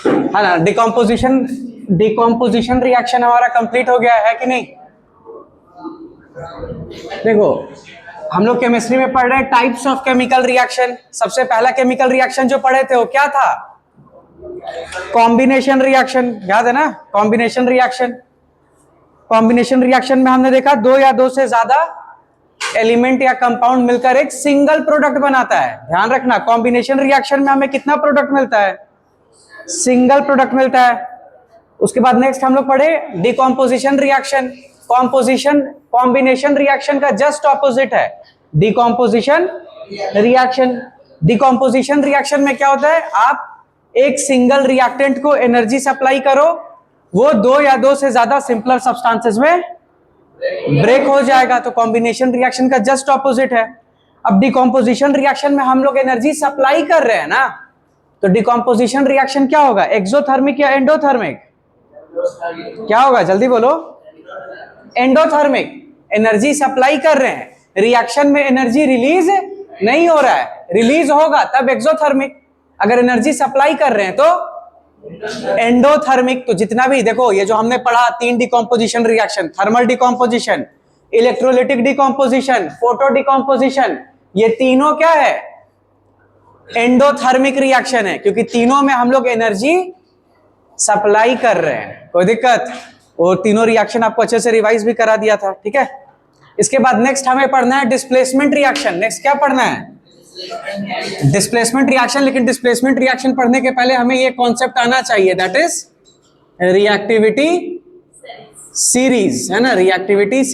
है ना। Decomposition reaction हमारा कंप्लीट हो गया है कि नहीं। देखो हम लोग केमिस्ट्री में पढ़ रहे हैं टाइप्स ऑफ केमिकल रिएक्शन। सबसे पहला केमिकल रिएक्शन जो पढ़े थे वो क्या था, कॉम्बिनेशन रिएक्शन, याद है ना। कॉम्बिनेशन रिएक्शन में हमने देखा दो या दो से ज्यादा एलिमेंट या कंपाउंड मिलकर एक सिंगल प्रोडक्ट बनाता है। ध्यान रखना कॉम्बिनेशन रिएक्शन में हमें कितना प्रोडक्ट मिलता है, सिंगल प्रोडक्ट मिलता है। उसके बाद नेक्स्ट हम लोग पढ़े डिकॉम्पोजिशन रिएक्शन। कॉम्बिनेशन रिएक्शन का जस्ट ऑपोजिट है डिकॉम्पोजिशन रिएक्शन। डिकॉम्पोजिशन रिएक्शन में क्या होता है, आप एक सिंगल रिएक्टेंट को एनर्जी सप्लाई करो, वो दो या दो से ज्यादा सिंपलर सब्सटेंसेस में ब्रेक हो जाएगा। तो कॉम्बिनेशन रिएक्शन का जस्ट ऑपोजिट है। अब डिकॉम्पोजिशन रिएक्शन में हम लोग एनर्जी सप्लाई कर रहे हैं ना, तो डिकॉम्पोजिशन रिएक्शन क्या होगा, एक्सोथर्मिक या एंडोथर्मिक, क्या होगा जल्दी बोलो, एंडोथर्मिक। एनर्जी सप्लाई कर रहे हैं, रिएक्शन में एनर्जी रिलीज नहीं हो रहा है, रिलीज होगा तब एक्सोथर्मिक। अगर एनर्जी सप्लाई कर रहे हैं तो एंडोथर्मिक। तो जितना भी देखो ये जो हमने पढ़ा तीन decomposition reaction, thermal decomposition, electrolytic decomposition, photo decomposition, ये तीनों क्या है, एंडोथर्मिक रिएक्शन है, क्योंकि तीनों में हम लोग एनर्जी सप्लाई कर रहे हैं। कोई दिक्कत, वो तीनों रिएक्शन आपको अच्छे से रिवाइज भी करा दिया था, ठीक है। इसके बाद नेक्स्ट हमें पढ़ना है डिस्प्लेसमेंट रिएक्शन। नेक्स्ट क्या पढ़ना है, डिस्प्लेसमेंट रिएक्शन। लेकिन डिस्प्लेसमेंट रिएक्शन पढ़ने के पहले हमें ये कॉन्सेप्ट आना चाहिए, दैट इज रिएक्टिविटी सीरीज, है ना। रिएक्टिविटी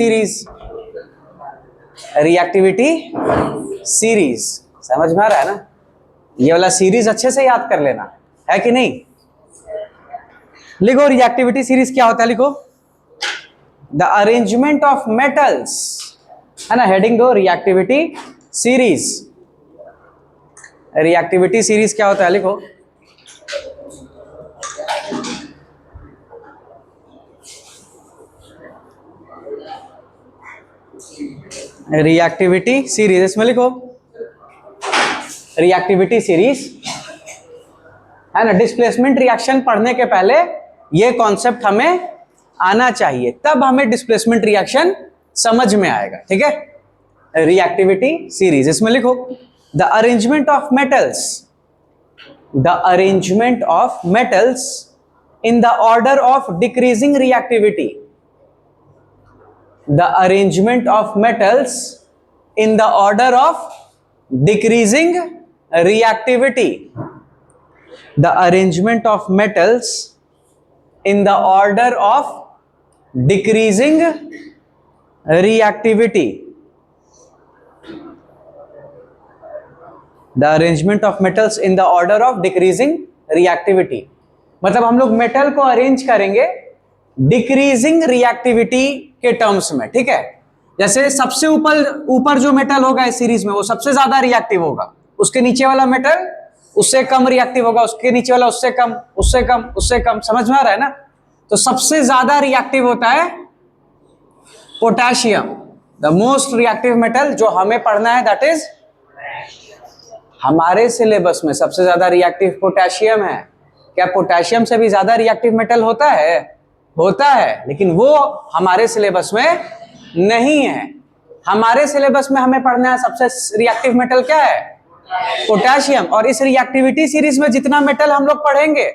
सीरीज समझ में आ रहा है ना। ये वाला सीरीज अच्छे से याद कर लेना है कि नहीं। लिखो रिएक्टिविटी सीरीज क्या होता है, लिखो द अरेंजमेंट ऑफ मेटल्स, है ना। हेडिंग दो रिएक्टिविटी सीरीज। रिएक्टिविटी सीरीज क्या होता है, लिखो रिएक्टिविटी सीरीज। इसमें लिखो रिएक्टिविटी सीरीज, है ना। डिस्प्लेसमेंट रिएक्शन पढ़ने के पहले ये कॉन्सेप्ट हमें आना चाहिए, तब हमें डिस्प्लेसमेंट रिएक्शन समझ में आएगा, ठीक है। रिएक्टिविटी सीरीज, इसमें लिखो the arrangement of metals, in the order of decreasing reactivity, the arrangement of metals in the order of decreasing reactivity, the arrangement of metals in the order of decreasing reactivity, the arrangement of metals in the order of decreasing reactivity। मतलब हम लोग metal को arrange करेंगे decreasing reactivity के terms में, ठीक है। जैसे सबसे ऊपर जो मेटल होगा इस सीरीज में वो सबसे ज्यादा रिएक्टिव होगा, उसके नीचे वाला मेटल उससे कम रिएक्टिव होगा, उसके नीचे वाला उससे कम, उससे कम, उससे कम। समझ में आ रहा है ना। तो सबसे ज्यादा रिएक्टिव होता है potassium, the most reactive metal जो हमें पढ़ना है, दैट इज हमारे सिलेबस में सबसे ज्यादा रिएक्टिव पोटेशियम है। क्या पोटेशियम से भी ज्यादा रिएक्टिव मेटल होता है? होता है, लेकिन वो हमारे सिलेबस में नहीं है। हमारे सिलेबस में हमें पढ़ना है सबसे रिएक्टिव मेटल क्या है, पोटेशियम। और इस रिएक्टिविटी सीरीज में जितना मेटल हम लोग पढ़ेंगे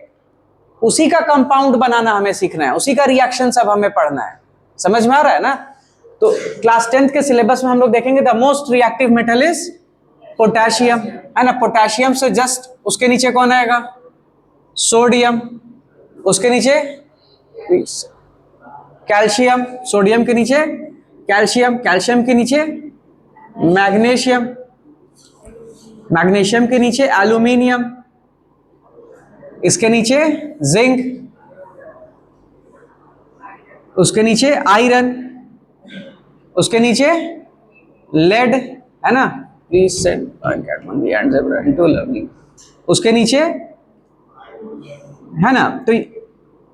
उसी का कंपाउंड बनाना हमें सीखना है, उसी का रिएक्शन सब हमें पढ़ना है। समझ में आ रहा है ना। तो क्लास 10th के सिलेबस में हम लोग देखेंगे the most reactive metal is potassium, है ना। पोटेशियम से जस्ट उसके नीचे कौन आएगा, सोडियम, उसके नीचे कैल्शियम, सोडियम के नीचे कैल्शियम, कैल्शियम के नीचे मैग्नीशियम, मैग्नीशियम के नीचे एल्यूमिनियम, इसके नीचे जिंक, उसके नीचे आयरन, उसके नीचे लेड, है ना। प्लीज सेंड टू लवली, उसके नीचे, है ना। तो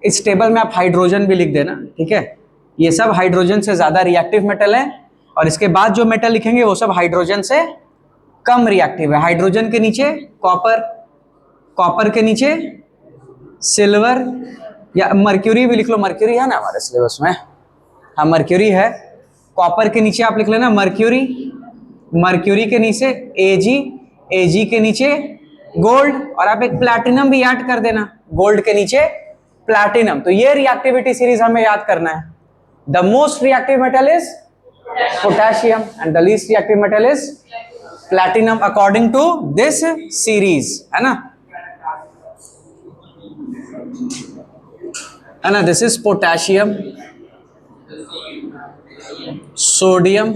इस टेबल में आप हाइड्रोजन भी लिख देना, ठीक है। ये सब हाइड्रोजन से ज्यादा रिएक्टिव मेटल है, और इसके बाद जो मेटल लिखेंगे वो सब हाइड्रोजन से कम रिएक्टिव है। हाइड्रोजन के नीचे कॉपर, कॉपर के नीचे सिल्वर, या मर्क्यूरी भी लिख लो, मर्क्यूरी है ना हमारे सिलेबस में, हाँ मर्क्यूरी है। कॉपर के नीचे आप लिख लेना मर्क्यूरी, मर्क्यूरी के नीचे एजी, एजी के नीचे गोल्ड, और आप एक प्लैटिनम भी ऐड कर देना, गोल्ड के नीचे प्लैटिनम। तो ये रिएक्टिविटी सीरीज हमें याद करना है। The most reactive metal is potassium and the least reactive metal is platinum according to this series, है ना, है ना। दिस इज पोटेशियम, सोडियम,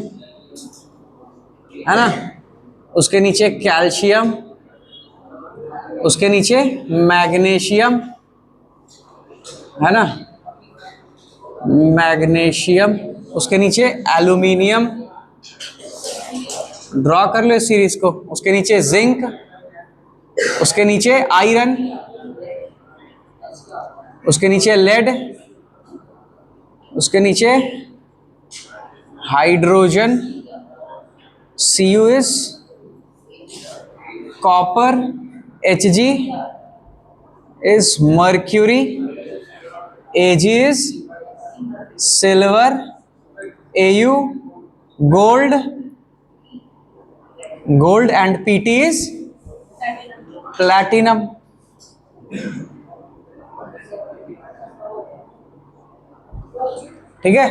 है ना, उसके नीचे कैल्शियम, उसके नीचे मैग्नीशियम, है ना, मैग्नीशियम, उसके नीचे एल्यूमिनियम, ड्रॉ कर लो इस सीरीज को, उसके नीचे जिंक, उसके नीचे आयरन, उसके नीचे लेड, उसके नीचे hydrogen, Cu is copper, Hg is mercury, Ag is silver, Au gold, and Pt is platinum. ठीक है,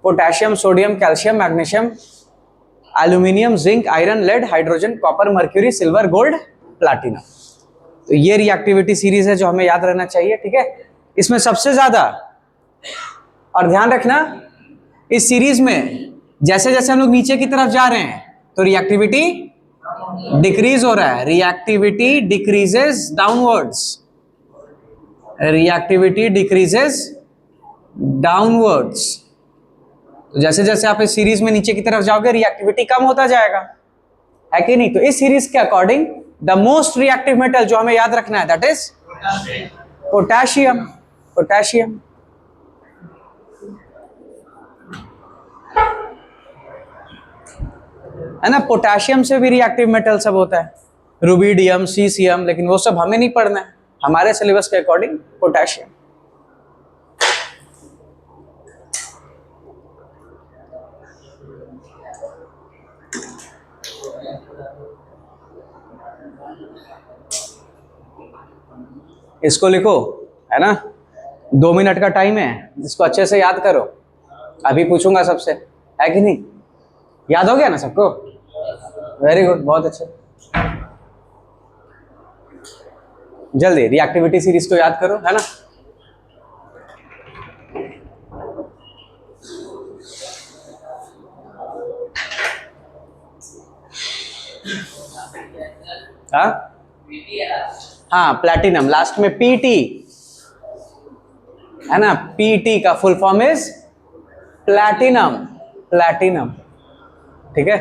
potassium, sodium, calcium, magnesium, aluminium, zinc, iron, lead, hydrogen, copper, mercury, silver, gold, platinum. तो ये reactivity series है जो हमें याद रहना चाहिए। ठीक है, इसमें सबसे ज्यादा, और ध्यान रखना इस सीरीज में जैसे जैसे हम लोग नीचे की तरफ जा रहे हैं तो रिएक्टिविटी डिक्रीज हो रहा है, reactivity decreases downwards, reactivity decreases downwards. तो जैसे जैसे आप इस सीरीज में नीचे की तरफ जाओगे रिएक्टिविटी कम होता जाएगा, है कि नहीं। तो इस सीरीज के according the most reactive metal जो हमें याद रखना है दैट इज पोटेशियम, पोटेशियम। है ना, पोटेशियम से भी रिएक्टिव मेटल सब होता है, रुबिडियम, सीसियम, लेकिन वो सब हमें नहीं पढ़ना है, हमारे सिलेबस के अकॉर्डिंग पोटेशियम। इसको लिखो, है ना, 2 मिनट का टाइम है, इसको अच्छे से याद करो, अभी पूछूंगा सबसे, है कि नहीं। याद हो गया ना सबको, वेरी गुड, बहुत अच्छे। जल्दी रिएक्टिविटी सीरीज को याद करो, है ना। हाँ, प्लैटिनम, लास्ट में पीटी, है ना, पीटी का full form is platinum, platinum. ठीक है,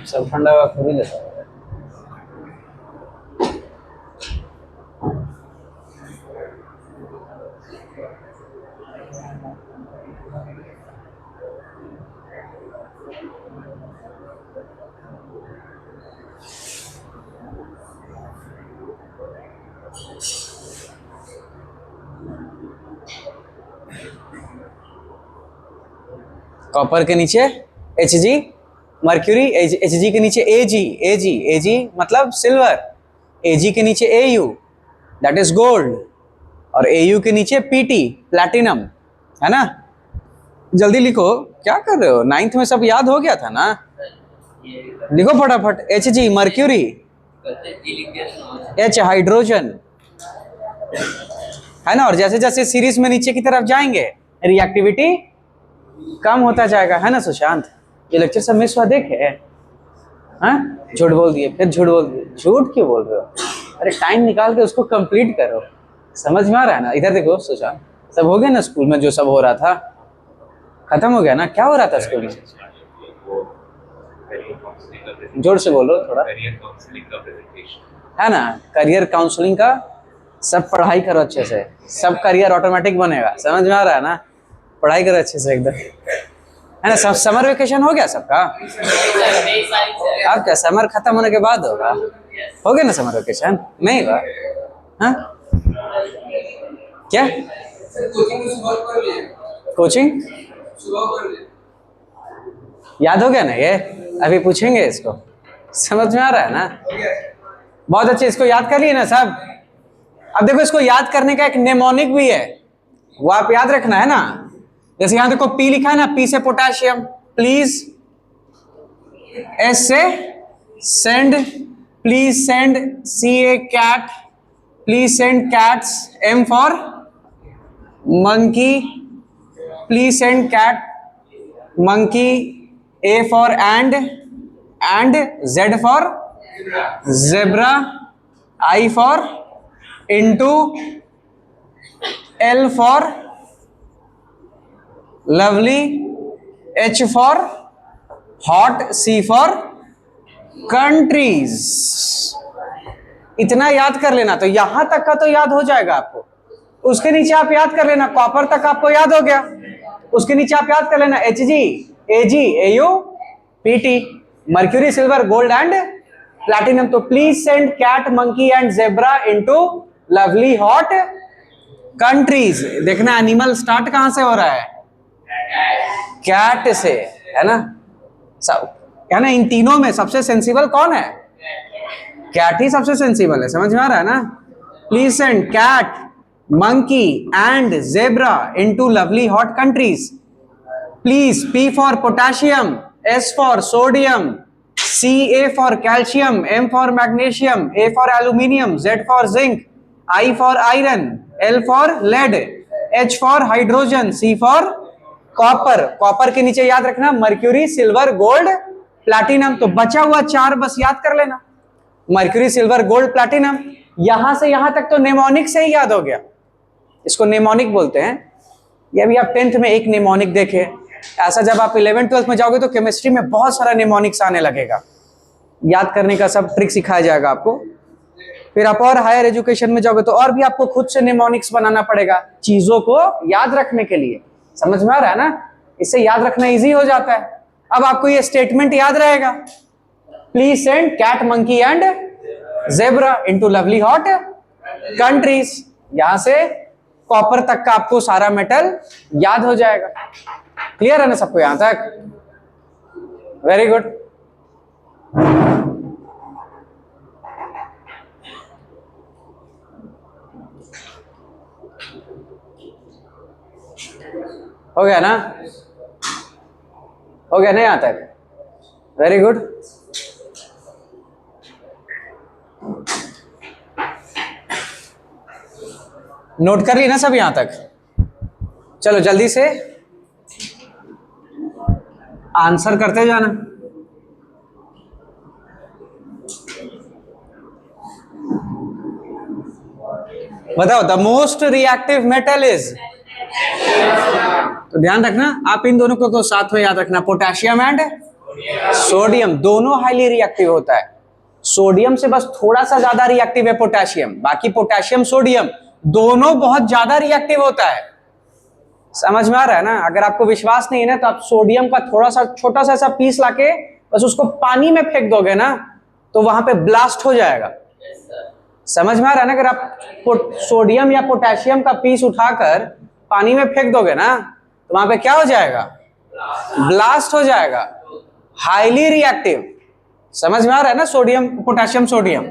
सब ठंडा हुआ खुद ही लेता है। कॉपर के नीचे Hg, मर्क्यूरी, Hg के नीचे Ag मतलब सिल्वर, Ag के नीचे Au दैट इज गोल्ड, और Au के नीचे Pt प्लैटिनम, है ना। जल्दी लिखो, क्या कर रहे हो, 9th में सब याद हो गया था ना, लिखो फटाफट। Hg मर्क्यूरी, H हाइड्रोजन, है ना, और जैसे जैसे सीरीज में नीचे की तरफ जाएंगे रिएक्टिविटी कम होता जाएगा, है ना सुशांत। ये लेक्चर सब मिस हुआ देखे, हाँ, झूठ बोल दिए, फिर झूठ बोल दिए, झूठ क्यों बोल रहे हो, अरे टाइम निकाल के उसको कंप्लीट करो, समझ में आ रहा है ना। इधर देखो सुशांत, सब हो गया ना स्कूल में, जो सब हो रहा था खत्म हो गया ना। क्या हो रहा था स्कूल में, जोर से बोलो थोड़ा, है ना, करियर काउंसलिंग का सब पढ़ाई करो अच्छे से, सब करियर ऑटोमेटिक बनेगा, समझ में आ रहा है ना। पढ़ाई करो अच्छे से एकदम, है ना। सब समर वेकेशन हो गया सबका? अब क्या समर खत्म होने के बाद होगा? हो गया ना समर वेकेशन? नहीं हुआ? हाँ क्या कोचिंग याद हो गया ना? ये अभी पूछेंगे इसको, समझ में आ रहा है ना? बहुत अच्छे, इसको याद कर लिए ना सब? अब देखो इसको याद करने का एक नेमोनिक भी है, वो आप याद रखना है ना। जैसे यहां देखो पी लिखा है ना, पी से पोटेशियम, प्लीज। एस से send, please send. C A cat, please send cats. M for monkey, please send cat monkey. A for and, Z for zebra. I for into, L for lovely, H for hot, C for countries. इतना याद कर लेना, तो यहां तक का तो याद हो जाएगा आपको। उसके नीचे आप याद कर लेना, कॉपर तक आपको याद हो गया। उसके नीचे आप याद कर लेना H G, A G, A U, P T, mercury, silver, gold and platinum. तो please send cat monkey and zebra into lovely hot countries. देखना एनिमल स्टार्ट कहां से हो रहा है? कैट से, है ना। सब है ना। इन तीनों में सबसे सेंसिबल कौन है? कैट ही सबसे सेंसिबल है, समझ में आ रहा है ना। Please send cat monkey and zebra into lovely hot countries. Please, P for potassium, S for sodium, C A for calcium, M for magnesium, A for aluminium, Z for zinc, I for iron, L for lead, H for hydrogen, C for copper. Copper के नीचे याद रखना mercury, silver, gold, platinum. तो बचा हुआ चार बस याद कर लेना, मर्क्यूरी, सिल्वर, गोल्ड, प्लैटिनम। यहां से यहां तक तो नेमोनिक से ही याद हो गया। इसको नेमोनिक बोलते हैं। ये अभी आप 10th में एक नेमोनिक देखे, ऐसा जब आप 11th 12th में जाओगे तो केमिस्ट्री में बहुत सारा नेमोनिक्स आने लगेगा। याद करने का सब ट्रिक सिखाया जाएगा आपको। फिर आप और हायर एजुकेशन में जाओगे तो और भी आपको खुद से नेमोनिक्स बनाना पड़ेगा चीजों को याद रखने के लिए। समझ में आ रहा है ना? इससे याद रखना इजी हो जाता है। अब आपको ये स्टेटमेंट याद रहेगा, please send cat monkey and zebra into lovely hot countries. यहां से कॉपर तक का आपको सारा मेटल याद हो जाएगा। क्लियर है ना सबको यहां तक? Very good. हो गया ना? हो गया ना यहां तक? Very good. नोट कर ली ना सब यहां तक? चलो जल्दी से आंसर करते जाना। बताओ the most reactive metal is, तो ध्यान रखना आप इन दोनों को तो साथ में याद रखना, पोटेशियम एंड सोडियम दोनों हाईली रिएक्टिव होता है। सोडियम से बस थोड़ा सा ज्यादा रिएक्टिव है पोटेशियम, बाकी पोटेशियम सोडियम दोनों बहुत ज्यादा रिएक्टिव होता है। समझ में आ रहा है ना? अगर आपको विश्वास नहीं है ना तो आप सोडियम का थोड़ा सा छोटा सा ऐसा पीस लाके बस उसको पानी में फेंक दोगे ना तो वहां पे ब्लास्ट हो जाएगा। समझ में आ रहा है ना? अगर आप सोडियम या पोटेशियम का पीस उठाकर पानी में फेंक दोगे ना तो वहां पे क्या हो जाएगा? ब्लास्ट हो जाएगा। Highly reactive. समझ में आ रहा है ना? Sodium, potassium, sodium.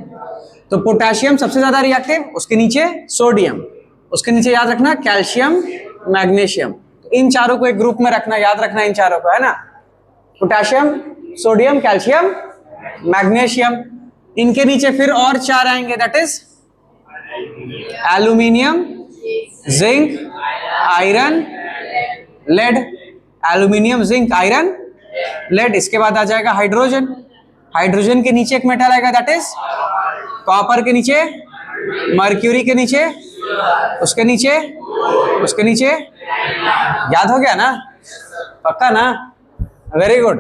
तो पोटेशियम सबसे ज्यादा रिएक्टिव, उसके नीचे सोडियम, उसके नीचे याद रखना कैल्शियम, मैग्नीशियम। इन चारों को एक ग्रुप में रखना, याद रखना इन चारों को, है ना। Potassium, sodium, calcium, magnesium. इनके नीचे फिर और चार आएंगे, that is aluminium, zinc, iron, lead. Aluminium, zinc, iron, lead. इसके बाद आ जाएगा हाइड्रोजन। हाइड्रोजन के नीचे एक मेटल आएगा, दैट इज कॉपर। के नीचे मर्क्यूरी, के नीचे, उसके नीचे, उसके नीचे। याद हो गया ना? पक्का ना? Very good.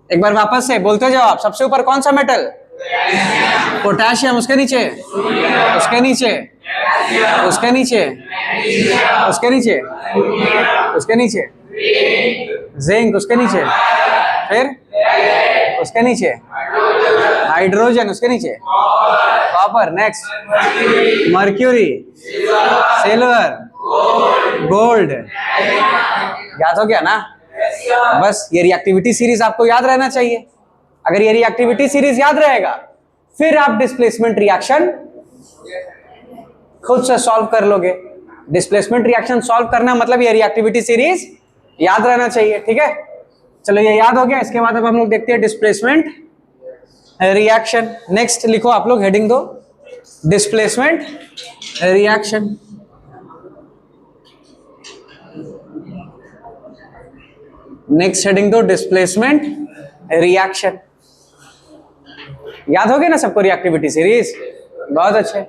एक बार वापस से बोलते जाओ आप। सबसे ऊपर कौन सा मेटल? पोटेशियम। उसके नीचे, उसके नीचे उसके नीचे, उसके नीचे, उसके नीचे जिंक, उसके नीचे फिर उसके नीचे हाइड्रोजन, उसके नीचे copper, next mercury, silver, gold. याद हो गया ना? बस ये रिएक्टिविटी सीरीज आपको याद रहना चाहिए। अगर ये रिएक्टिविटी सीरीज याद रहेगा फिर आप डिस्प्लेसमेंट रिएक्शन खुद से सॉल्व कर लोगे। डिस्प्लेसमेंट रिएक्शन सॉल्व करना मतलब ये रिएक्टिविटी सीरीज याद रहना चाहिए। ठीक है, चलो ये याद हो गया। इसके बाद अब हम लोग देखते हैं डिस्प्लेसमेंट रिएक्शन। नेक्स्ट लिखो आप लोग, हेडिंग दो डिस्प्लेसमेंट रिएक्शन। नेक्स्ट हेडिंग दो डिस्प्लेसमेंट रिएक्शन। याद हो गया ना सबको रिएक्टिविटी सीरीज? बहुत अच्छे।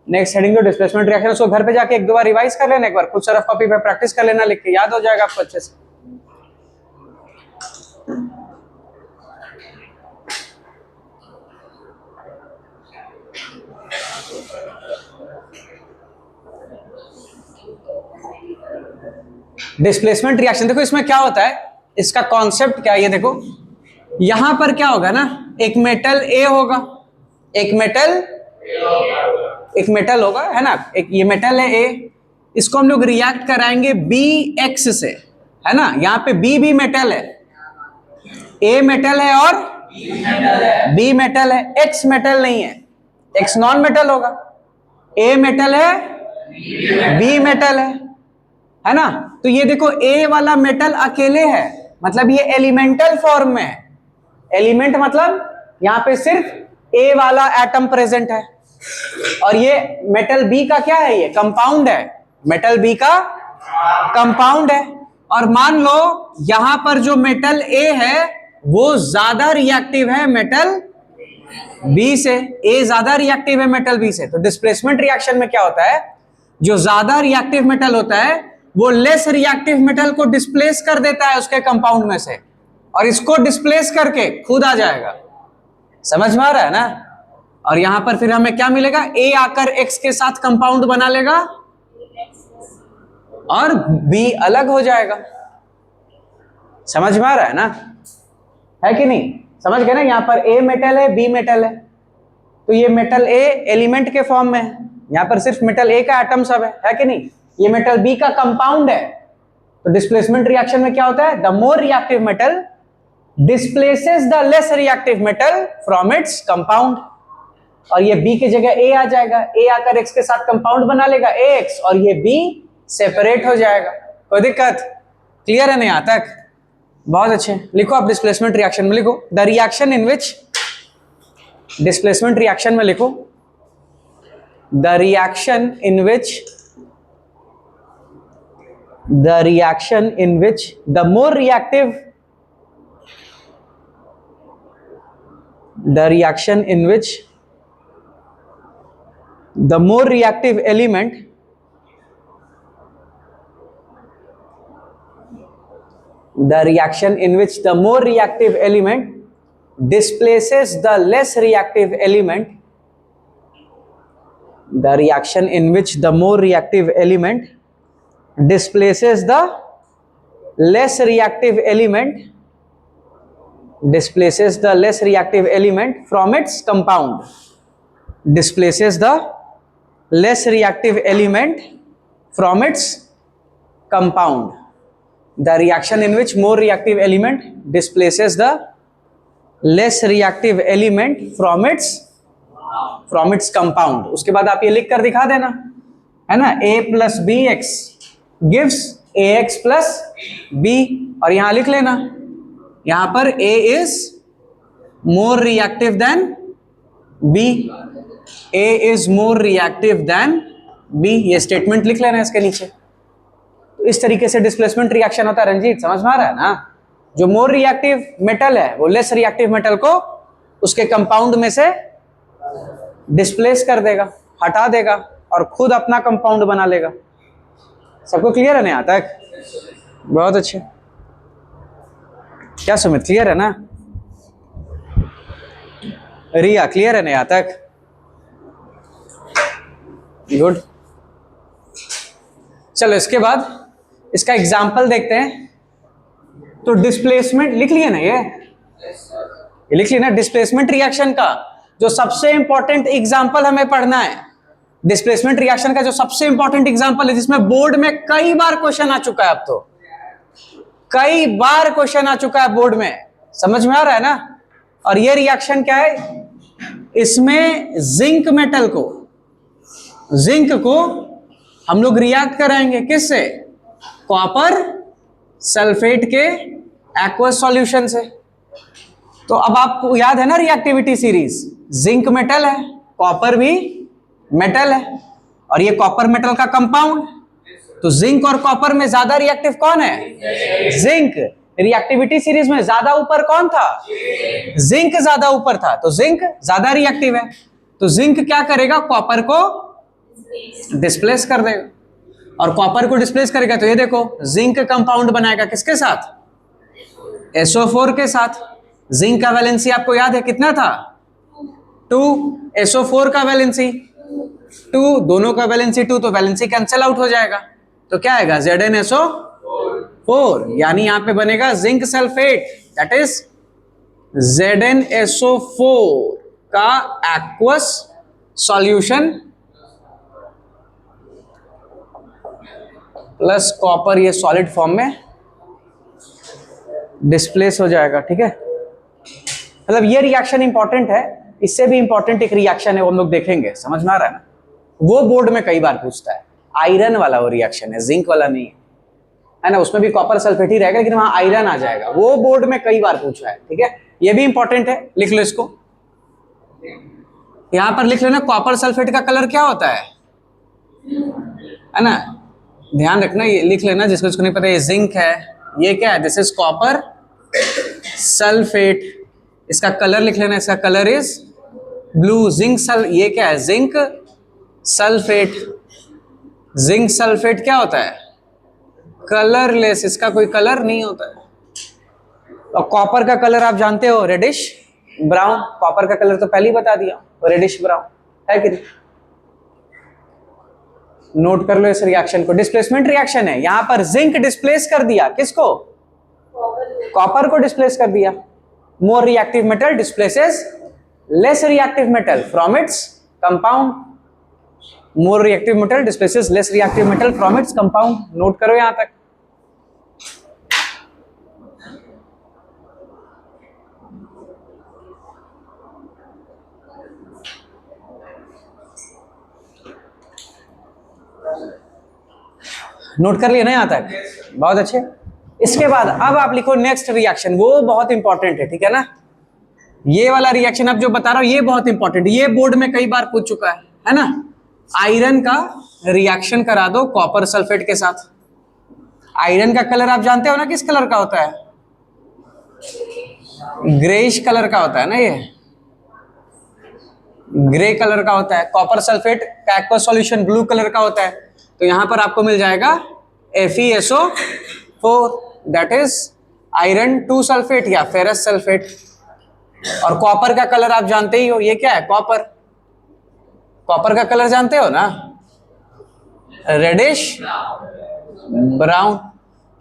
नेक्स्ट हेडिंग दो डिस्प्लेसमेंट रिएक्शन। उसको घर पे जाके एक दो बार रिवाइज कर लेना, एक बार खुद से रफ कॉपी पे प्रैक्टिस कर लेना, लिख के याद हो जाएगा आपको अच्छे से। डिस्प्लेसमेंट रिएक्शन देखो इसमें क्या होता है, इसका कॉन्सेप्ट क्या है ये देखो। यहां पर क्या होगा ना, एक मेटल ए होगा, एक मेटल होगा, है ना, एक ये मेटल है ए, इसको हम लोग रिएक्ट कराएंगे बी एक्स से, है ना। यहां पे बी मेटल है, ए मेटल है और बी मेटल है, एक्स मेटल नहीं है, एक्स नॉन मेटल होगा, ए मेटल है बी मेटल है ना। तो ये देखो ए वाला मेटल अकेले है, मतलब ये एलिमेंटल फॉर्म में है। एलिमेंट मतलब यहां पे सिर्फ ए वाला एटम प्रेजेंट है, और ये मेटल बी का क्या है, ये कंपाउंड है, मेटल बी का कंपाउंड है। और मान लो यहां पर जो मेटल ए है वो ज्यादा रिएक्टिव है मेटल बी से, ए ज्यादा रिएक्टिव है मेटल बी से। तो डिस्प्लेसमेंट रिएक्शन में क्या होता है, जो ज्यादा रिएक्टिव मेटल होता है वो लेस रिएक्टिव मेटल को डिस्प्लेस कर देता है उसके कंपाउंड में से, और इसको डिस्प्लेस करके खुद आ जाएगा। समझ में आ रहा है ना? और यहां पर फिर हमें क्या मिलेगा, ए आकर एक्स के साथ कंपाउंड बना लेगा और बी अलग हो जाएगा। समझ में आ रहा है ना, है कि नहीं? समझ गए ना? यहां पर ए मेटल है, बी मेटल है, तो ये मेटल ए एलिमेंट के फॉर्म में है, यहां पर सिर्फ मेटल ए का एटम सब है कि नहीं? ये मेटल बी का कंपाउंड है। तो डिस्प्लेसमेंट रिएक्शन में क्या होता है, the more reactive metal displaces the less reactive metal from its compound. और ये बी की जगह ए आ जाएगा, ए आकर एक्स के साथ कंपाउंड बना लेगा ए एक्स, और ये बी सेपरेट हो जाएगा। कोई दिक्कत? क्लियर है नहीं यहां तक? बहुत अच्छे। लिखो आप डिस्प्लेसमेंट रिएक्शन में लिखो, the reaction in which, displacement reaction में लिखो, the reaction in which, the reaction in which the more reactive, the reaction in which the more reactive element the reaction in which the more reactive element displaces the less reactive element, the reaction in which the more reactive element displaces the less reactive element, displaces the less reactive element from its compound, displaces the less reactive element from its compound, the reaction in which more reactive element displaces the less reactive element from its compound। उसके बाद आप ये लिख कर दिखा देना, है ना, a plus bx gives ax plus b, और यहां लिख लेना, यहां पर a is more reactive than b, a is more reactive than b, ये स्टेटमेंट लिख लेना इसके नीचे। तो इस तरीके से डिस्प्लेसमेंट रिएक्शन होता है। रंजीत समझ में आ रहा है ना? जो मोर रिएक्टिव मेटल है वो लेस रिएक्टिव मेटल को उसके कंपाउंड में से डिस्प्लेस कर देगा, हटा देगा, और खुद अपना कंपाउंड बना लेगा। सबको क्लियर है ना यहां तक? बहुत अच्छे। क्या सुमित, क्लियर है ना? रिया क्लियर है ना यहां तक? गुड। चलो इसके बाद इसका एग्जाम्पल देखते हैं। तो डिस्प्लेसमेंट लिख लिए ना, ये लिख लिया ना, डिस्प्लेसमेंट रिएक्शन का जो सबसे इंपॉर्टेंट एग्जाम्पल हमें पढ़ना है। डिस्प्लेसमेंट रिएक्शन का जो सबसे इंपॉर्टेंट एग्जाम्पल है, जिसमें बोर्ड में कई बार क्वेश्चन आ चुका है, अब तो कई बार क्वेश्चन आ चुका है बोर्ड में, समझ में आ रहा है ना। और ये रिएक्शन क्या है, इसमें जिंक को हम लोग रिएक्ट कराएंगे किससे, कॉपर सल्फेट के एक्वस सॉल्यूशन से। तो अब आपको याद है ना रिएक्टिविटी सीरीज, जिंक मेटल है, कॉपर भी मेटल है, और ये कॉपर मेटल का कंपाउंड। तो जिंक और कॉपर में ज्यादा रिएक्टिव कौन है, जिंक। रिएक्टिविटी सीरीज में ज्यादा ऊपर कौन था, जिंक ज्यादा ऊपर था, तो जिंक ज्यादा रिएक्टिव है। तो जिंक क्या करेगा, कॉपर को डिस्प्लेस कर देगा, और कॉपर को डिस्प्लेस करेगा तो ये देखो जिंक कंपाउंड बनाएगा किसके साथ, SO4 के साथ। जिंक का वैलेंसी आपको याद है कितना था, 2, SO4 का वैलेंसी 2, दोनों का वैलेंसी 2, तो वैलेंसी कैंसिल आउट हो जाएगा। तो क्या आएगा, ZnSO4, यानी यहां पे बनेगा zinc sulphate, that is ZnSO4 का एक्वस सॉल्यूशन प्लस कॉपर, ये सॉलिड फॉर्म में डिस्प्लेस हो जाएगा। ठीक है, मतलब ये रिएक्शन इंपॉर्टेंट है। इससे भी इंपॉर्टेंट एक रिएक्शन है, वो हम लोग देखेंगे, समझ में आ रहा है ना। वो बोर्ड में कई बार पूछता है, आयरन वाला वो रिएक्शन है, जिंक वाला नहीं है ना। उसमें भी कॉपर सल्फेट ही रहेगा, लेकिन वहां आयरन आ जाएगा, वो बोर्ड में कई बार पूछा है। ठीक है, ये भी इंपॉर्टेंट है, लिख लो इसको। यहां पर लिख लेना, कॉपर सल्फेट का कलर क्या होता है ना, ध्यान रखना, ये लिख लेना जिसको नहीं पता। ये जिंक है, ये क्या है, दिस इज कॉपर सल्फेट, इसका कलर लिख लेना, इसका कलर इज ब्लू। ये क्या है, जिंक सल्फेट। जिंक सल्फेट क्या होता है, कलरलेस, इसका कोई कलर नहीं होता है। और कॉपर का कलर आप जानते हो, रेडिश ब्राउन। कॉपर का कलर तो पहले ही बता दिया, रेडिश ब्राउन है कि नहीं। नोट कर लो इस रिएक्शन को, डिस्प्लेसमेंट रिएक्शन है। यहां पर जिंक डिस्प्लेस कर दिया, किसको, कॉपर को डिस्प्लेस कर दिया। मोर reactive metal displaces less reactive metal from its compound. More reactive metal displaces less reactive metal from its compound. Note करो यहां तक। नोट कर लिया ना यहां तक, बहुत अच्छे। इसके बाद अब आप लिखो नेक्स्ट रिएक्शन, वो बहुत इंपॉर्टेंट है, ठीक है ना। ये वाला रिएक्शन अब जो बता रहा हूं ये बहुत इंपॉर्टेंट है, ये बोर्ड में कई बार पूछ चुका है ना। आयरन का रिएक्शन करा दो कॉपर सल्फेट के साथ। आयरन का कलर आप जानते हो ना किस कलर का होता है, ग्रेइश कलर का होता है ना, ये ग्रे कलर का होता है। कॉपर सल्फेट का एक्वस सॉल्यूशन ब्लू कलर का होता है। तो यहां पर आपको मिल जाएगा FeSO4, that is iron 2 sulphate या फेरस सल्फेट। और कॉपर का कलर आप जानते ही हो, ये क्या है, कॉपर। कॉपर का कलर जानते हो ना, रेडिश ब्राउन।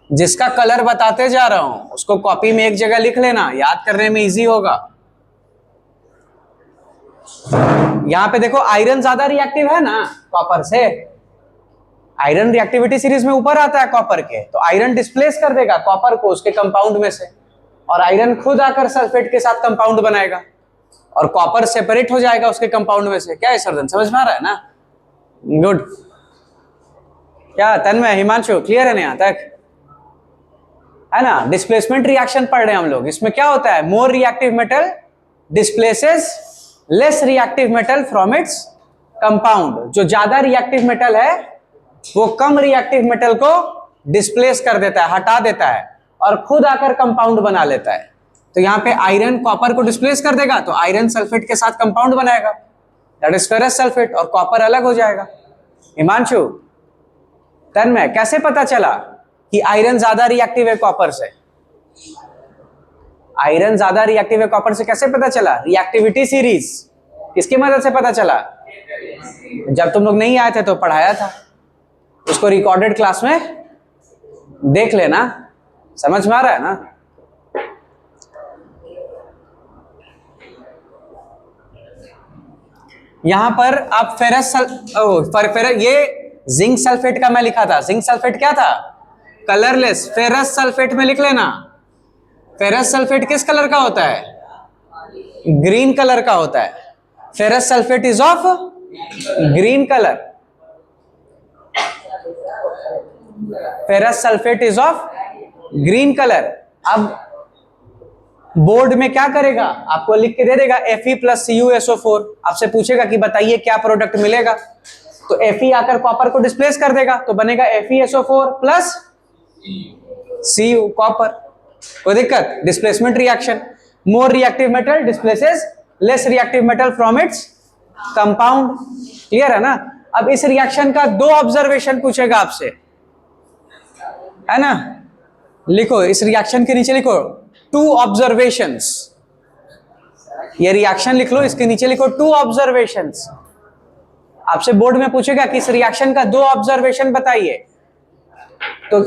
जिसका कलर बताते जा रहा हूं उसको कॉपी में एक जगह लिख लेना, याद करने में इजी होगा। यहां पे देखो आयरन ज्यादा रिएक्टिव है ना कॉपर से। आयरन रिएक्टिविटी सीरीज में ऊपर आता है कॉपर के, तो आयरन डिस्प्लेस कर देगा कॉपर को उसके कंपाउंड में से, और आयरन खुद आकर सल्फेट के साथ कंपाउंड बनाएगा, और कॉपर सेपरेट हो जाएगा उसके कंपाउंड में से। क्या है सर्जन, समझ में आ रहा है ना। गुड। क्या तन्मय, हिमांशु, क्लियर है ना यहां तक, है ना। डिस्प्लेसमेंट रिएक्शन पढ़ रहे हैं हम लोग। इसमें क्या होता है, मोर reactive metal displaces less reactive metal from its compound. जो ज्यादा रिएक्टिव मेटल है वो कम रिएक्टिव मेटल को डिस्प्लेस कर देता है, हटा देता है, और खुद आकर कंपाउंड बना लेता है। तो यहां पे आयरन कॉपर को डिस्प्लेस कर देगा, तो आयरन सल्फेट के साथ कंपाउंड बनाएगा, दैट इज फेरस सल्फेट, और कॉपर अलग हो जाएगा। हिमांशु, तन्मय, कैसे पता चला कि आयरन ज्यादा रिएक्टिव है कॉपर से? आयरन ज्यादा रिएक्टिव है कॉपर से कैसे पता चला? रिएक्टिविटी सीरीज किसकी मदद से पता चला? जब तुम लोग नहीं आए थे तो पढ़ाया था, उसको रिकॉर्डेड क्लास में देख लेना। समझ में आ रहा है ना? यहां पर आप ये जिंक सल्फेट का मैं लिखा था। जिंक सल्फेट क्या था? कलरलेस। फेरस सल्फेट में लिख लेना। फेरस सल्फेट किस कलर का होता है? ग्रीन कलर का होता है। Ferrous sulphate is of green colour. Ferrous sulphate is of green colour. अब बोर्ड में क्या करेगा? आपको लिख के दे देगा Fe प्लस CuSO4। आपसे पूछेगा कि बताइए क्या प्रोडक्ट मिलेगा, तो Fe आकर कॉपर को डिस्प्लेस कर देगा, तो बनेगा FeSO4 प्लस Cu कॉपर। कोई दिक्कत? Displacement reaction. More reactive metal displaces less reactive metal from its compound. Clear है ना? अब इस रिएक्शन का 2 ऑब्जर्वेशन पूछेगा आपसे, है ना? लिखो, इस रिएक्शन के नीचे लिखो 2 ऑब्जर्वेशंस। ये रिएक्शन लिख लो, इसके नीचे लिखो 2 ऑब्जर्वेशंस। आपसे बोर्ड में पूछेगा कि इस रिएक्शन का 2 ऑब्जर्वेशन बताइए, तो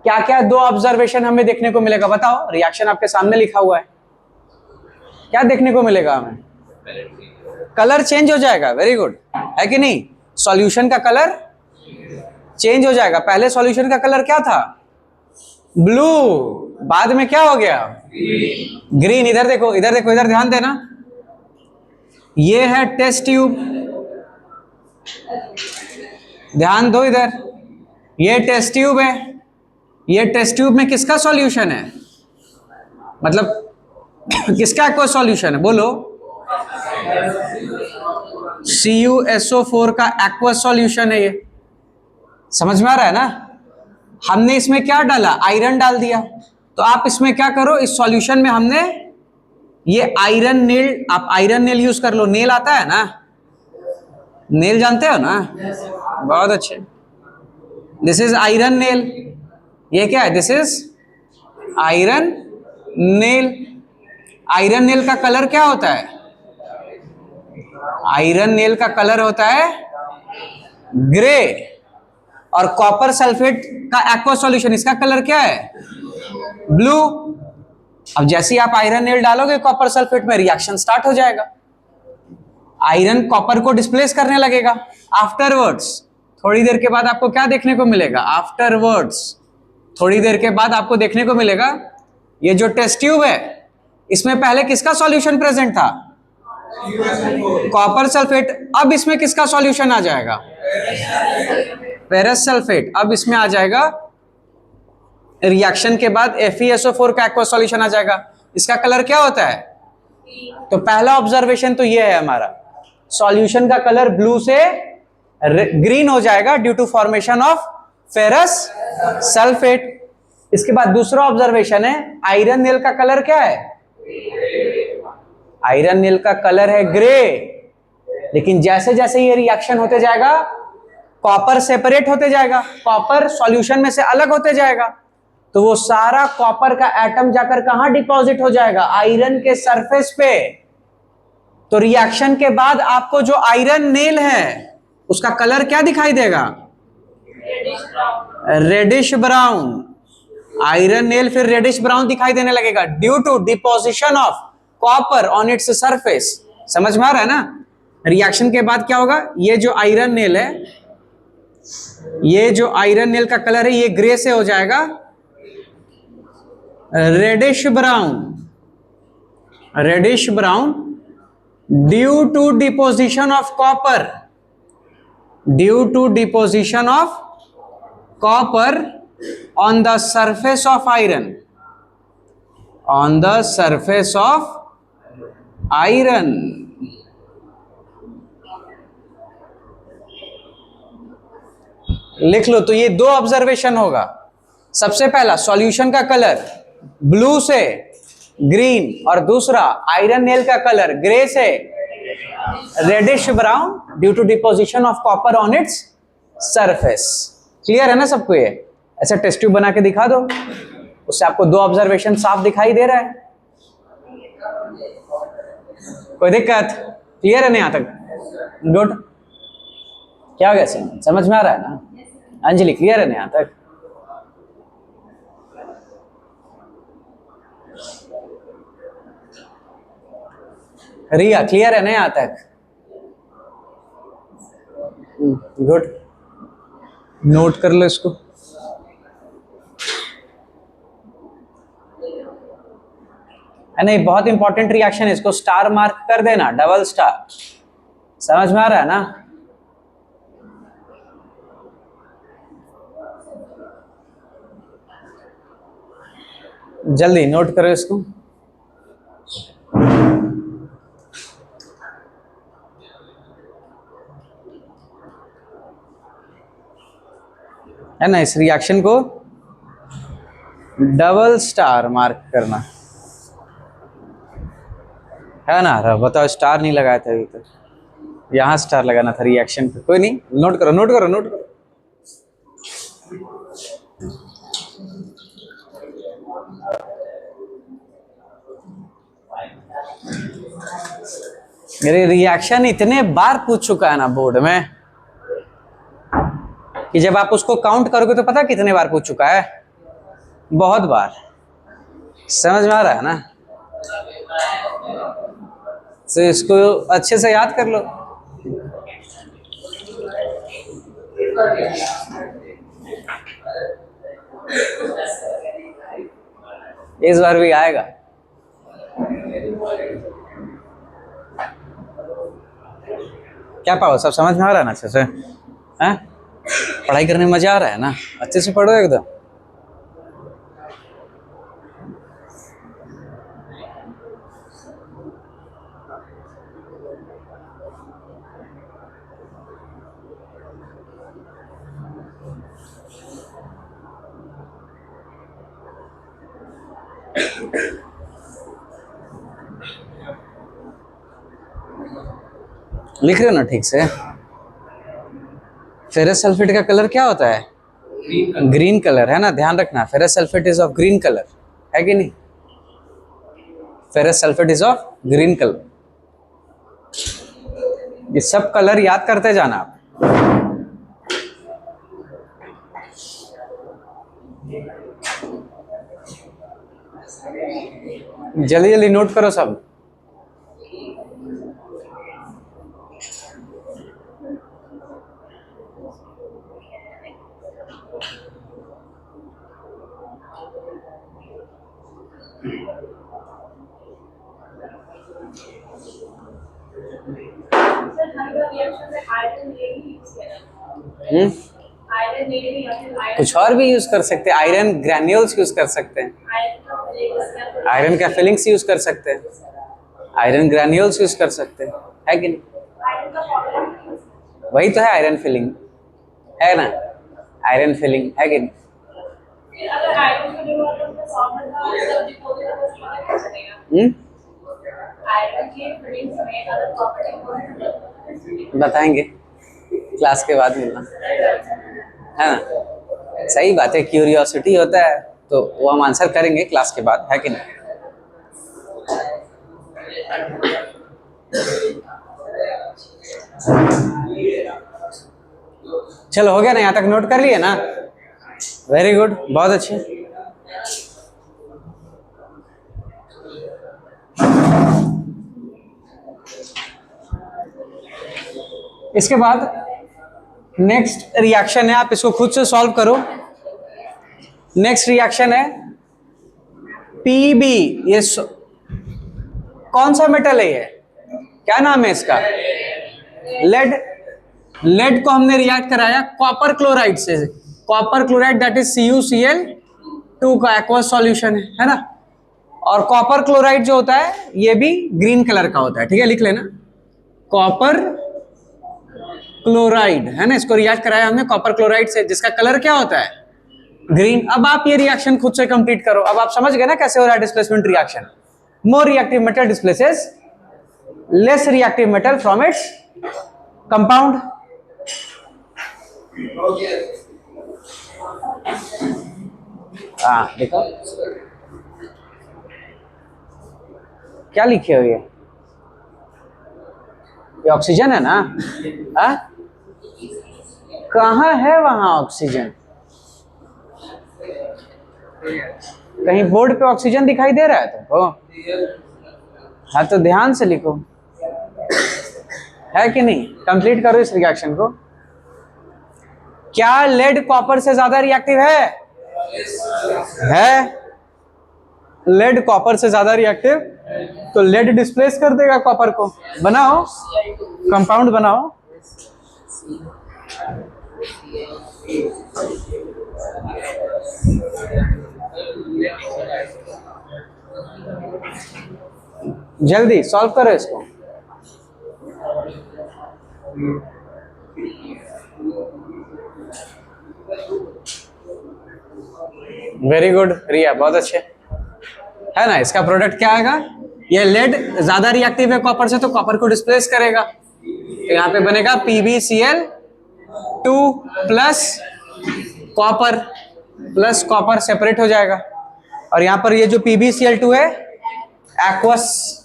क्या क्या 2 ऑब्जर्वेशन हमें देखने को मिलेगा? बताओ। रिएक्शन आपके सामने लिखा हुआ है, क्या देखने को मिलेगा हमें? कलर चेंज हो जाएगा। वेरी गुड, है कि नहीं? सॉल्यूशन का कलर चेंज हो जाएगा। पहले सॉल्यूशन का कलर क्या था? ब्लू। बाद में क्या हो गया? ग्रीन। इधर देखो, इधर देखो, इधर ध्यान देना। ये है टेस्ट ट्यूब, ध्यान दो इधर। ये टेस्ट ट्यूब है। ये टेस्ट ट्यूब में किसका सॉल्यूशन है? मतलब किसका एक्वा सॉल्यूशन है? बोलो। CuSO4 का एक्वा सॉल्यूशन है ये। समझ में आ रहा है ना? हमने इसमें क्या डाला? आयरन डाल दिया। तो आप इसमें क्या करो, इस सॉल्यूशन में हमने ये आयरन नेल, आप आयरन नेल यूज कर लो। नेल आता है ना? नेल जानते हो ना? बहुत अच्छे। This is iron nail. ये क्या है? This is iron nail. Iron nail का कलर क्या होता है? आयरन नेल का कलर होता है ग्रे। और कॉपर सल्फेट का एक्वा सॉल्यूशन, इसका कलर क्या है? ब्लू। अब जैसे ही आप आयरन नेल डालोगे कॉपर सल्फेट में, रिएक्शन स्टार्ट हो जाएगा। आयरन कॉपर को डिस्प्लेस करने लगेगा। आफ्टरवर्ड्स, थोड़ी देर के बाद आपको क्या देखने को मिलेगा? आफ्टरवर्ड्स, थोड़ी देर के बाद आपको देखने को मिलेगा, ये जो टेस्ट ट्यूब है, इसमें पहले किसका सॉल्यूशन प्रेजेंट था? Copper sulphate. अब इसमें किसका सॉल्यूशन आ जाएगा? Ferrous sulphate. अब इसमें आ जाएगा, रिएक्शन के बाद FeSO4 का एक्वा सॉल्यूशन आ जाएगा। इसका कलर क्या होता है? तो पहला ऑब्जर्वेशन तो ये है हमारा, सॉल्यूशन का कलर ब्लू से ग्रीन हो जाएगा due to formation of ferrous sulphate. इसके बाद दूसरा ऑब्जर्वेशन है, आयरन नेल का कलर क्या है? आयरन नेल का कलर है ग्रे। लेकिन जैसे जैसे ये रिएक्शन होते जाएगा, कॉपर सेपरेट होते जाएगा, कॉपर सॉल्यूशन में से अलग होते जाएगा, तो वो सारा कॉपर का एटम जाकर कहां डिपॉजिट हो जाएगा? आयरन के सरफेस पे। तो रिएक्शन के बाद आपको जो आयरन नेल है उसका कलर क्या दिखाई देगा? Reddish brown. आयरन नेल फिर रेडिश ब्राउन दिखाई देने लगेगा due to deposition of copper on its surface. समझ में आ रहा है ना? रिएक्शन के बाद क्या होगा? ये जो आयरन नेल है, ये जो आयरन नेल का कलर है, ये ग्रे से हो जाएगा reddish brown. Reddish brown due to deposition of copper, due to deposition of copper on the surface of iron, on the surface of iron. लिख लो। तो ये 2 ऑब्जर्वेशन होगा। सबसे पहला, सॉल्यूशन का कलर ब्लू से ग्रीन, और दूसरा आयरन नेल का कलर ग्रे से reddish brown due to deposition of copper on its surface. Clear है ना सबको? ये ऐसा टेस्ट ट्यूब बना के दिखा दो, उससे आपको 2 ऑब्जर्वेशन साफ दिखाई दे रहा है। कोई दिक्कत? क्लियर है ना यहाँ तक? गुड। क्या हो गया सिमरन, समझ में आ रहा है ना? अंजलि क्लियर है ना यहाँ तक? रिया क्लियर है ना यहाँ तक? गुड, नोट कर लो इसको। है नहीं, बहुत इंपॉर्टेंट रिएक्शन है, इसको स्टार मार्क कर देना, डबल स्टार। समझ में आ रहा है ना? जल्दी नोट करो इसको। है ना, इस रिएक्शन को डबल स्टार मार्क करना है ना। बताओ, स्टार नहीं लगाया था अभी तक, यहां स्टार लगाना था रिएक्शन पे। कोई नहीं, नोट करो नोट करो नोट करो। मेरे रिएक्शन इतने बार पूछ चुका है ना बोर्ड में कि जब आप उसको काउंट करोगे तो पता कितने बार पूछ चुका है? बहुत बार। समझ में आ रहा है ना? तो इसको अच्छे से याद कर लो। इस बार भी आएगा। क्या पाओ, सब समझ में आ रहा है ना अच्छे से? हैं? पढ़ाई करने में मजा आ रहा है ना? अच्छे से पढ़ो एकदम। लिख रहे हो ना ठीक से? फेरस सल्फेट का कलर क्या होता है? ग्रीन कलर, है ना? ध्यान रखना, ferrous sulphate is of green colour, है कि नहीं? Ferrous sulphate is of green colour. ये सब कलर याद करते जाना आप। जल्दी जल्दी नोट करो सब। कुछ और भी यूज कर सकते हैं, आयरन ग्रैन्यूल्स यूज कर सकते हैं, आयरन का फिलिंग्स यूज कर सकते हैं, आयरन ग्रैन्यूल्स यूज कर सकते हैं, है कि नहीं? वही तो है आयरन फिलिंग, है ना? आयरन फिलिंग, है कि नहीं? बताएंगे, क्लास के बाद मिलना, है ना? सही बात है, क्यूरियोसिटी होता है तो वो हम आंसर करेंगे क्लास के बाद, है कि नहीं? चलो, हो गया ना? यहाँ तक नोट कर लिए ना? वेरी गुड, बहुत अच्छे। इसके बाद नेक्स्ट रिएक्शन है, आप इसको खुद से सॉल्व करो। नेक्स्ट रिएक्शन है पीबी। ये कौन सा मेटल है? ये क्या नाम है इसका? लेड। लेड को हमने रिएक्ट कराया कॉपर क्लोराइड से। Copper chloride that is CuCl2 का एक्वस सॉल्यूशन है ना? और कॉपर क्लोराइड जो होता है ये भी ग्रीन कलर का होता है, ठीक है? लिख लेना, कॉपर क्लोराइड, है ना? इसको रिएक्ट कराया हमने कॉपर क्लोराइड से, जिसका कलर क्या होता है? ग्रीन। अब आप ये रिएक्शन खुद से कंप्लीट करो। अब आप समझ गए ना कैसे हो रहा है displacement reaction? More reactive metal displaces less reactive metal from its compound. हाँ देखो क्या लिखे हो ये? ये ऑक्सीजन है ना? हाँ, कहाँ है वहां ऑक्सीजन? कहीं बोर्ड पे ऑक्सीजन दिखाई दे रहा है तुमको? हाँ तो ध्यान से लिखो, है कि नहीं? कंप्लीट करो इस रिएक्शन को। क्या लेड कॉपर से ज्यादा रिएक्टिव है? है। लेड कॉपर से ज्यादा रिएक्टिव, तो लेड डिस्प्लेस कर देगा कॉपर को। बनाओ, कंपाउंड बनाओ। जल्दी सॉल्व करो इसको। वेरी गुड रिया, बहुत अच्छे है ना। इसका प्रोडक्ट क्या आएगा? ये लेड ज्यादा रिएक्टिव है कॉपर से, तो कॉपर को डिस्प्लेस करेगा। तो यहाँ पे बनेगा PbCl2 प्लस कॉपर सेपरेट हो जाएगा। और यहाँ पर ये जो PbCl2 है एक्वस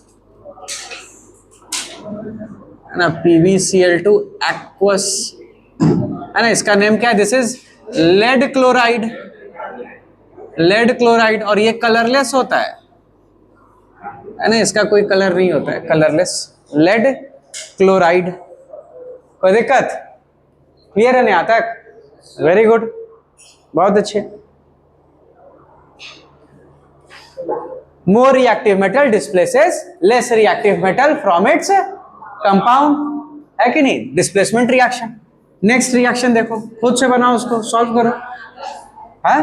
है ना, PbCl2 एक्वस है ना। इसका नेम क्या है? This is lead chloride. और ये कलरलेस होता है ना, इसका कोई कलर नहीं होता है, कलरलेस लेड क्लोराइड। कोई दिक्कत? क्लियर है यहाँ तक? वेरी गुड, बहुत अच्छे। मोर reactive metal displaces less reactive metal from its compound, है कि नहीं? Displacement reaction. नेक्स्ट रिएक्शन देखो, खुद से बनाओ, उसको सॉल्व करो। है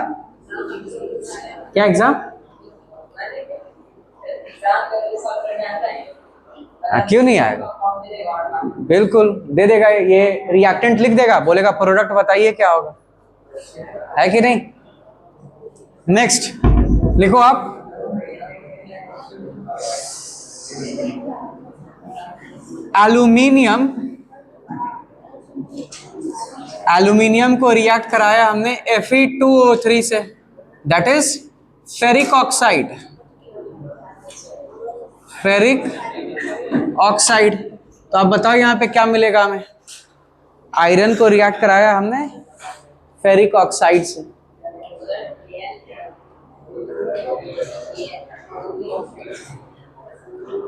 क्या एग्जाम? क्यों नहीं आएगा? बिल्कुल दे देगा, ये रिएक्टेंट लिख देगा, बोलेगा प्रोडक्ट बताइए क्या होगा, है कि नहीं? नेक्स्ट लिखो आप। एल्यूमिनियम को रिएक्ट कराया हमने Fe2O3 से, दैट इज फेरिक ऑक्साइड। तो आप बताओ यहाँ पे क्या मिलेगा हमें? आयरन को रिएक्ट कराया हमने फेरिक ऑक्साइड से।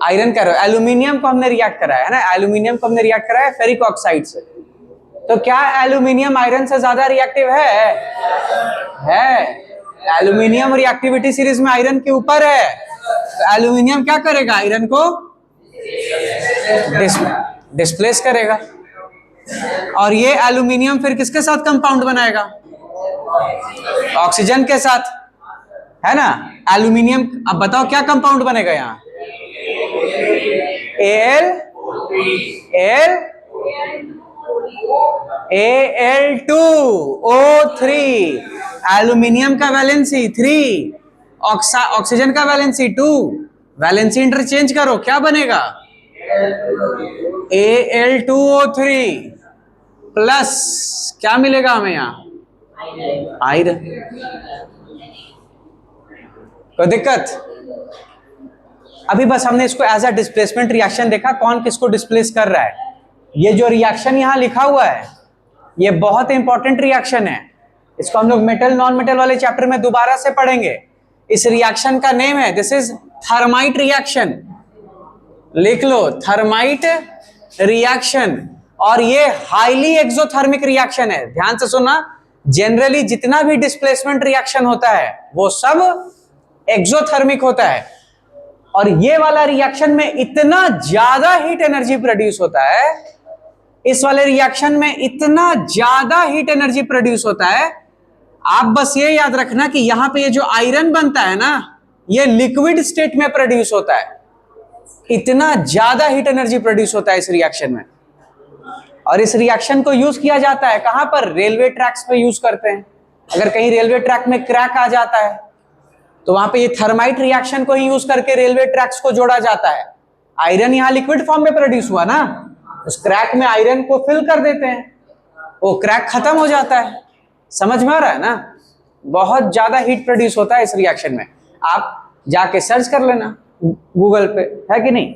आयरन कह रहे हो, एल्यूमिनियम को हमने रिएक्ट कराया है ना, एल्यूमिनियम को हमने रिएक्ट कराया फेरिक ऑक्साइड से। तो क्या एल्यूमिनियम आयरन से ज्यादा रिएक्टिव है? एल्यूमिनियम रिएक्टिविटी सीरीज में आयरन के ऊपर है, तो एल्यूमिनियम क्या करेगा? आयरन को डिस्प्लेस करेगा। और ये एल्यूमिनियम फिर किसके साथ कंपाउंड बनाएगा? ऑक्सीजन के साथ, है ना। एल्यूमिनियम, अब बताओ क्या कंपाउंड बनेगा यहाँ? Al2O3। एल्यूमिनियम का वैलेंसी 3, ऑक्सीजन का वैलेंसी 2। वैलेंसी इंटरचेंज करो, क्या बनेगा? Al2O3 प्लस क्या मिलेगा हमें यहाँ? आयरन। कोई दिक्कत? अभी बस हमने इसको एज अ डिस्प्लेसमेंट रिएक्शन देखा, कौन किसको डिस्प्लेस कर रहा है। ये जो रिएक्शन यहां लिखा हुआ है, ये बहुत इंपॉर्टेंट रिएक्शन है। इसको हम लोग मेटल नॉन मेटल वाले चैप्टर में दोबारा से पढ़ेंगे। इस रिएक्शन का नेम है, दिस इज थर्माइट रिएक्शन। लिख लो, थर्माइट रिएक्शन। और ये हाईली एक्सोथर्मिक रिएक्शन है। ध्यान से सुनना, जनरली जितना भी डिस्प्लेसमेंट रिएक्शन होता है वो सब एक्सोथर्मिक होता है। और ये वाला रिएक्शन में इतना ज्यादा हीट एनर्जी प्रोड्यूस होता है, इस वाले रिएक्शन में इतना ज्यादा हीट एनर्जी प्रोड्यूस होता है। आप बस ये याद रखना कि यहां पे ये जो आयरन बनता है ना, ये लिक्विड स्टेट में प्रोड्यूस होता है। इतना ज्यादा हीट एनर्जी प्रोड्यूस होता है इस रिएक्शन में। और इस रिएक्शन को यूज किया जाता है कहां पर? रेलवे ट्रैक्स पे यूज करते हैं। अगर कहीं रेलवे ट्रैक में क्रैक आ जाता है तो वहां पे ये थर्माइट रिएक्शन को ही यूज करके रेलवे ट्रैक्स को जोड़ा जाता है। आयरन यहां लिक्विड फॉर्म में प्रोड्यूस हुआ ना, उस क्रैक में आयरन को फिल कर देते हैं, वो क्रैक खत्म हो जाता है। समझ में आ रहा है ना? बहुत ज्यादा हीट प्रोड्यूस होता है इस रिएक्शन में। आप जाके सर्च कर लेना गूगल पे, है कि नहीं?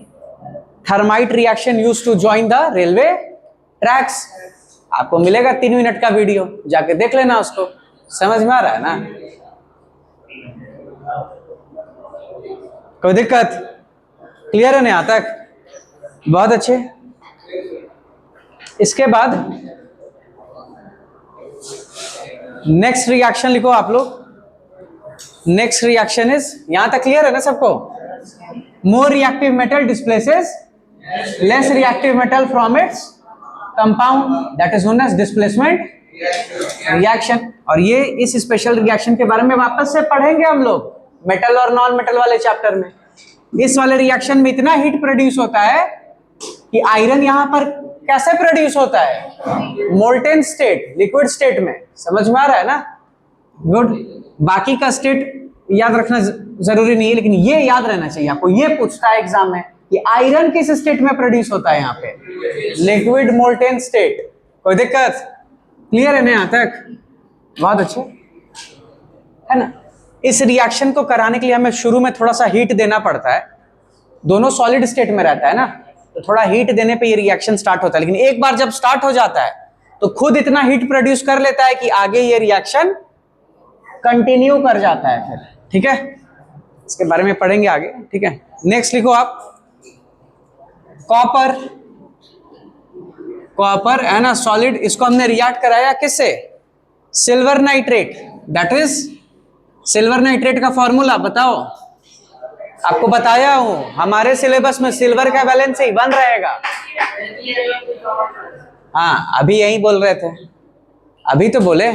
Thermite reaction use to join the railway tracks. आपको मिलेगा 3 मिनट का वीडियो, जाके देख लेना उसको। समझ में आ रहा है ना? कोई दिक्कत? क्लियर है ना यहां तक? बहुत अच्छे। इसके बाद नेक्स्ट रिएक्शन लिखो आप लोग। नेक्स्ट रिएक्शन इज, यहां तक क्लियर है ना सबको? More reactive metal displaces less reactive metal from its compound, that is known as displacement reaction. और ये इस स्पेशल रिएक्शन के बारे में वापस से पढ़ेंगे हम लोग मेटल और नॉन मेटल वाले चैप्टर में। इस वाले रिएक्शन में इतना हीट प्रोड्यूस होता है कि आयरन यहां पर कैसे प्रोड्यूस होता है? मोल्टेन स्टेट, लिक्विड स्टेट में। समझ में आ रहा है ना? गुड। बाकी का स्टेट याद रखना जरूरी नहीं है, लेकिन ये याद रहना चाहिए आपको। ये पूछता है एग्जाम में कि आयरन किस स्टेट में प्रोड्यूस होता है? यहाँ पे लिक्विड मोल्टेन स्टेट। कोई दिक्कत? क्लियर है ना यहां तक? बहुत अच्छे, है ना? इस रिएक्शन को कराने के लिए हमें शुरू में थोड़ा सा हीट देना पड़ता है। दोनों सॉलिड स्टेट में रहता है ना, तो थोड़ा हीट देने पे ये रिएक्शन स्टार्ट होता है। लेकिन एक बार जब स्टार्ट हो जाता है तो खुद इतना हीट प्रोड्यूस कर लेता है कि आगे ये रिएक्शन कंटिन्यू कर जाता है फिर। ठीक है, इसके बारे में पढ़ेंगे आगे। ठीक है, नेक्स्ट लिखो आप। कॉपर, कॉपर है ना सॉलिड, इसको हमने रिएक्ट कराया किससे? Silver nitrate. That is silver nitrate का फॉर्मूला बताओ। आपको बताया हूं, हमारे सिलेबस में सिल्वर का वैलेंसी 1 रहेगा। हाँ, अभी यही बोल रहे थे, अभी तो बोले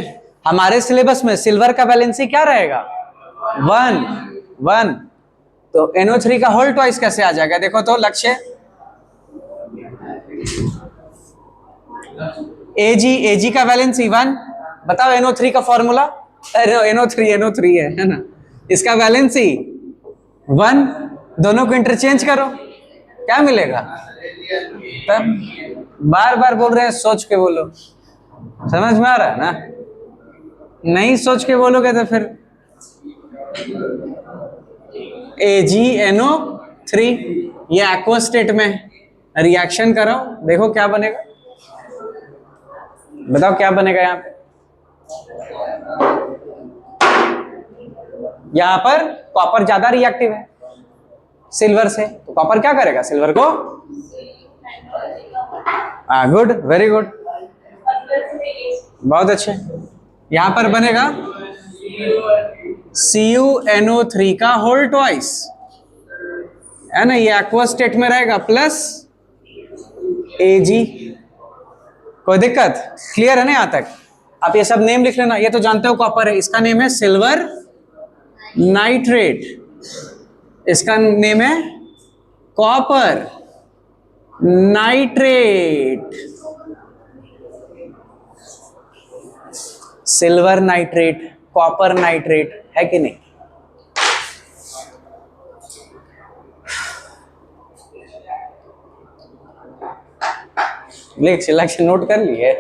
हमारे सिलेबस में सिल्वर का वैलेंसी क्या रहेगा? 1। तो NO3 का होल ट्वाइस कैसे आ जाएगा? देखो तो लक्ष्य, Ag का वैलेंसी 1। बताओ NO3 का फॉर्मूला। NO3 है ना, इसका वैलेंसी 1। दोनों को इंटरचेंज करो, क्या मिलेगा? तब बार बार बोल रहे हैं सोच के बोलो। समझ में आ रहा है ना? नहीं सोच के बोलोगे तो फिर AgNO3 ये एक्वा स्टेट में रिएक्शन करो, देखो क्या बनेगा। बताओ क्या बनेगा यहां पे? यहां पर कॉपर ज्यादा रिएक्टिव है सिल्वर से, तो कॉपर क्या करेगा? सिल्वर को, गुड, वेरी गुड, बहुत अच्छे। यहां पर बनेगा CuNO3 का होल ट्वाइस, है ना, ये एक्वा स्टेट में रहेगा, प्लस Ag। कोई दिक्कत? क्लियर है ना यहां तक? आप ये सब नेम लिख लेना। ये तो जानते हो कॉपर है, इसका नेम है सिल्वर नाइट्रेट, इसका नेम है copper nitrate, silver nitrate, copper nitrate, है कि नहीं? लक्ष्य नोट कर लिए?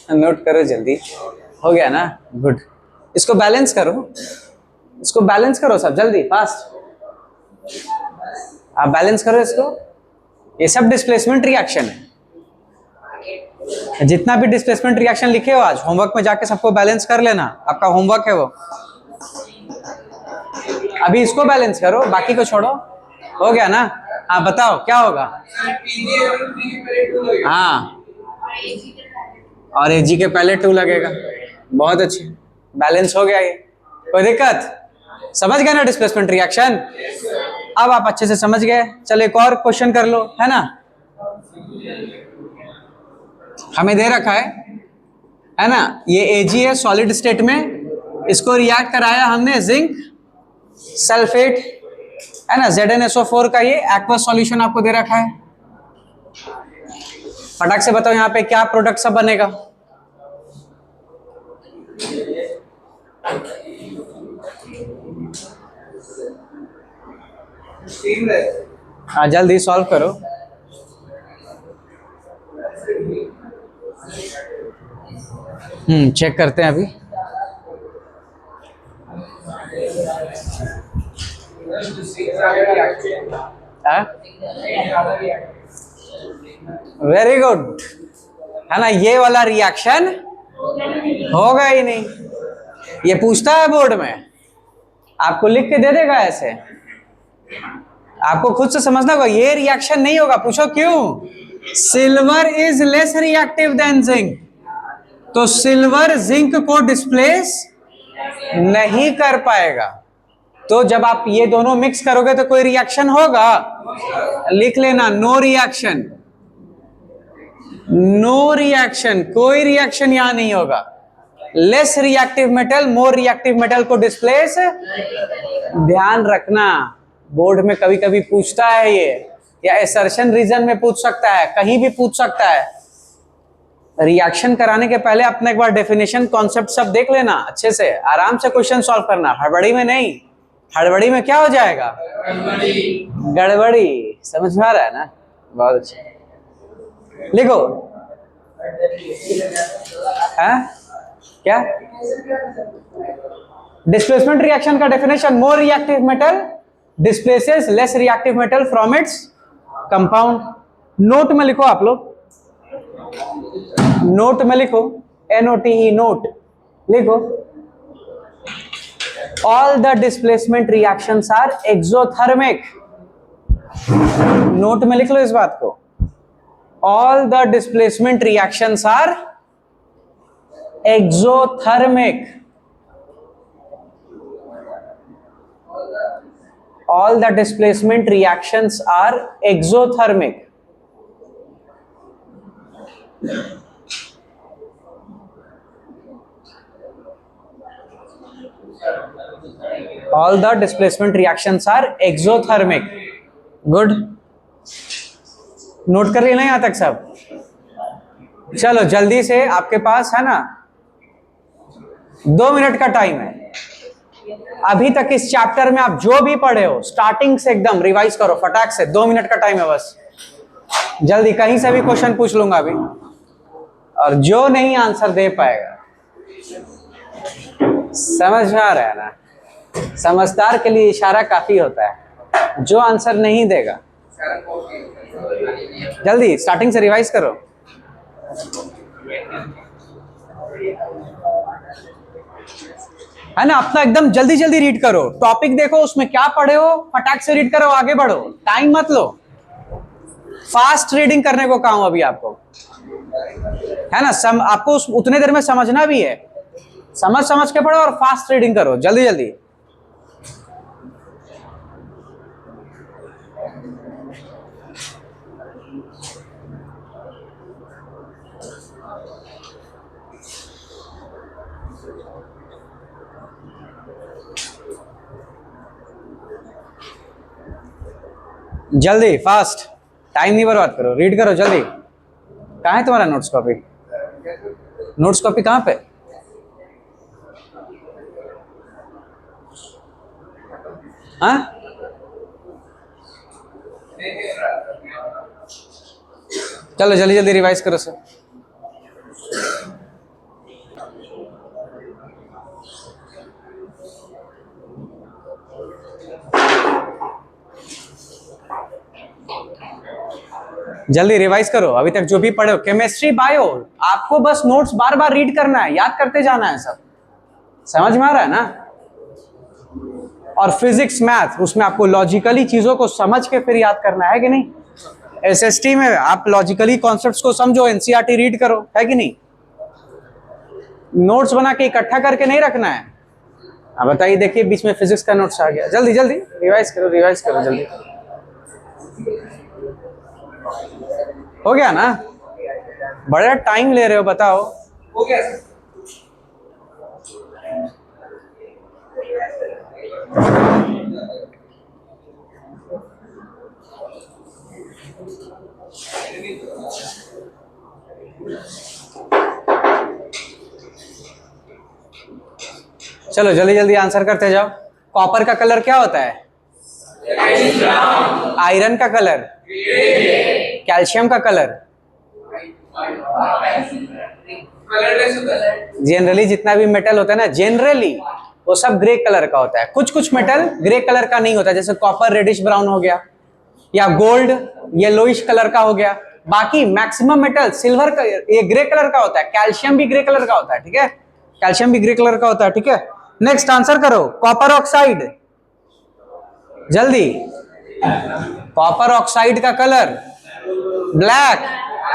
नोट करो जल्दी, हो गया ना? गुड। इसको बैलेंस करो, इसको बैलेंस करो सब जल्दी, फास्ट। आप बैलेंस करो इसको। ये सब डिस्प्लेसमेंट रिएक्शन है, जितना भी डिस्प्लेसमेंट रिएक्शन लिखे हो आज होमवर्क में जाके सबको बैलेंस कर लेना, आपका होमवर्क है वो। अभी इसको बैलेंस करो, बाकी को छोड़ो। हो गया ना? हाँ बताओ क्या होगा? हाँ, और Ag के पहले 2 लगेगा। बहुत अच्छे, बैलेंस हो गया ये। कोई दिक्कत? समझ गए ना डिस्प्लेसमेंट रिएक्शन? अब आप अच्छे से समझ गए। चलो एक और क्वेश्चन कर लो, है ना? हमें दे रखा है ना, ये Ag है सॉलिड स्टेट में, इसको रिएक्ट कराया हमने जिंक सल्फेट, है ना, ZnSO4 का ये एक्वा सॉल्यूशन आपको दे रखा है। फटाक से बताओ यहाँ पे क्या प्रोडक्ट सब बनेगा? हाँ जल्दी सॉल्व करो। चेक करते हैं अभी। हाँ वेरी गुड, है ना, ये वाला रिएक्शन होगा ही नहीं। ये पूछता है बोर्ड में, आपको लिख के दे देगा ऐसे, आपको खुद से समझना होगा, ये रिएक्शन नहीं होगा। पूछो क्यों? Silver is less reactive than zinc, तो सिल्वर जिंक को डिस्प्लेस नहीं कर पाएगा। तो जब आप ये दोनों मिक्स करोगे तो कोई रिएक्शन होगा, लिख लेना, नो रिएक्शन, नो रिएक्शन, कोई रिएक्शन यहां नहीं होगा। लेस रिएक्टिव मेटल मोर रिएक्टिव मेटल को डिस्प्लेस, ध्यान रखना बोर्ड में कभी कभी पूछता है ये, या असर्शन रीजन में पूछ सकता है, कहीं भी पूछ सकता है। रिएक्शन कराने के पहले अपना एक बार डेफिनेशन कॉन्सेप्ट सब देख लेना अच्छे से, आराम से क्वेश्चन सॉल्व करना, हड़बड़ी में नहीं। हड़बड़ी में क्या हो जाएगा? गड़बड़ी। समझ में आ रहा है ना? बहुत अच्छा, लिखो। है क्या? डिस्प्लेसमेंट रिएक्शन का definition, more reactive metal displaces less reactive metal from its compound. Note में लिखो आप लोग, नोट में लिखो, NOTE, नोट लिखो, all the displacement reactions are exothermic. Note में लिख लो इस बात को, all the displacement reactions are exothermic, all the displacement reactions are exothermic. All the displacement reactions are exothermic. Good. Note कर लेना यहाँ तक सब। चलो जल्दी से, आपके पास है ना 2 मिनट का टाइम है। अभी तक इस चैप्टर में आप जो भी पढ़े हो स्टार्टिंग से एकदम रिवाइज करो फटाक से, 2 मिनट का टाइम है बस। जल्दी, कहीं से भी क्वेश्चन पूछ लूंगा अभी, और जो नहीं आंसर दे पाएगा, समझ में आ रहा है ना, समझदार के लिए इशारा काफी होता है, जो आंसर नहीं देगा जल्दी स्टार्टिंग से रिवाइज करो। है ना, अपना एकदम जल्दी जल्दी रीड करो, टॉपिक देखो उसमें क्या पढ़े हो, फटाक से रीड करो, आगे बढ़ो, टाइम मत लो। फास्ट रीडिंग करने को कहा हूं अभी आपको, है ना, आपको उतने देर में समझना भी है, समझ समझ के पढ़ो और फास्ट रीडिंग करो, जल्दी जल्दी। जल्दी फास्ट, टाइम नहीं बर्बाद करो, रीड करो जल्दी। कहाँ है तुम्हारा नोट्स कॉपी? नोट्स कॉपी कहाँ पे? हाँ, चलो जल्दी जल्दी रिवाइज करो सर। जल्दी रिवाइज करो, अभी तक जो भी पढ़े हो, केमिस्ट्री बायो, आपको बस नोट्स बार बार रीड करना है, याद करते जाना है सब, समझ में आ रहा है ना। और फिजिक्स मैथ, उसमें आपको लॉजिकली चीजों को समझ के फिर याद करना है कि नहीं। SST में आप लॉजिकली कॉन्सेप्ट्स को समझो, NCERT रीड करो, है कि नहीं। नोट्स बना के इकट्ठा करके नहीं रखना है। अब बताइए, देखिए बीच में फिजिक्स का नोट्स आ गया, जल्दी जल्दी रिवाइज करो जल्दी। हो गया ना? बड़ा टाइम ले रहे हो, बताओ। हो गया सर। चलो जल्दी जल्दी आंसर करते जाओ। कॉपर का कलर क्या होता है? आयरन का कलर, कैल्शियम का कलर, जनरली जितना भी मेटल होता है ना, जनरली वो सब ग्रे कलर का होता है। कुछ कुछ मेटल ग्रे कलर का नहीं होता, जैसे कॉपर रेडिश ब्राउन हो गया, या गोल्ड येलोइश कलर का हो गया, बाकी मैक्सिमम मेटल सिल्वर का ये ग्रे कलर का होता है, कैल्शियम भी ग्रे कलर का होता है, ठीक है, कैल्शियम भी ग्रे कलर का होता है, ठीक है। नेक्स्ट आंसर करो, कॉपर ऑक्साइड, जल्दी। कॉपर ऑक्साइड का colour black,